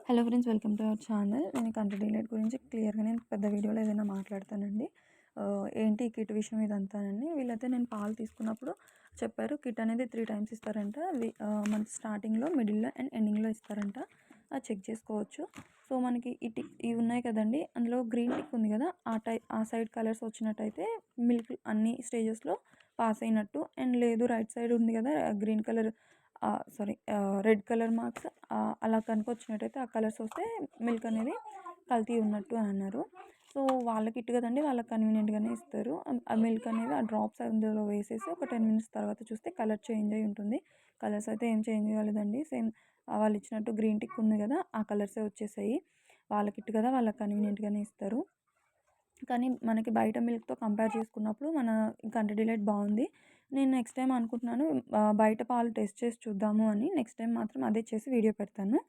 Hello friends, welcome to our channel. నేను content delete గురించి క్లియర్గా నేను పెద్ద వీడియోలో ఏదైనా మాట్లాడతానండి. ఏంటి ఈ కిట్ విషయం ఇదంతానండి. వీళ్ళైతే నేను పాలు తీసుకున్నప్పుడు చెప్పారు, కిట్ అనేది 3 టైమ్స్ ఇస్తారంట. మనకి స్టార్టింగ్లో, మిడిల్లో అండ్ ఎండింగ్లో ఇస్తారంట. అది చెక్ చేసుకోవచ్చు. సో మనకి ఇవి ఉన్నాయి కదండి, అందులో గ్రీన్ టిక్ ఉంది కదా, ఆ సైడ్ కలర్స్ వచ్చినట్టయితే మిల్క్ అన్ని స్టేజెస్లో పాస్ అయినట్టు. అండ్ లేదు, రైట్ సైడ్ ఉంది కదా green colour, red colour marks, అలా కనుక వచ్చినట్టయితే ఆ కలర్స్ వస్తే మిల్క్ అనేది కల్తీ ఉన్నట్టు అని అన్నారు. సో వాళ్ళకి ఇట్టు కదండి, వాళ్ళకి కన్వీనియంట్గానే ఇస్తారు. ఆ మిల్క్ అనేది ఆ డ్రాప్స్ అందులో వేసేసి ఒక 10 మినిట్స్ తర్వాత చూస్తే కలర్ చేంజ్ అయి ఉంటుంది. కలర్స్ అయితే ఏం చేంజ్ కాలేదండి, సేమ్ వాళ్ళు ఇచ్చినట్టు గ్రీన్ టిక్ ఉంది కదా, ఆ కలర్సే వచ్చేసాయి. వాళ్ళకి ఇట్టు కదా, వాళ్ళకి కన్వీనియంట్గానే ఇస్తారు. కానీ మనకి బయట మిల్క్తో కంపేర్ చేసుకున్నప్పుడు మన కంట్రీ డిలైట్ బాగుంది. నేను నెక్స్ట్ టైం అనుకుంటున్నాను, బయట పాలు టెస్ట్ చేసి చూద్దాము అని. నెక్స్ట్ టైం మాత్రం అదే చేసి వీడియో పెడతాను.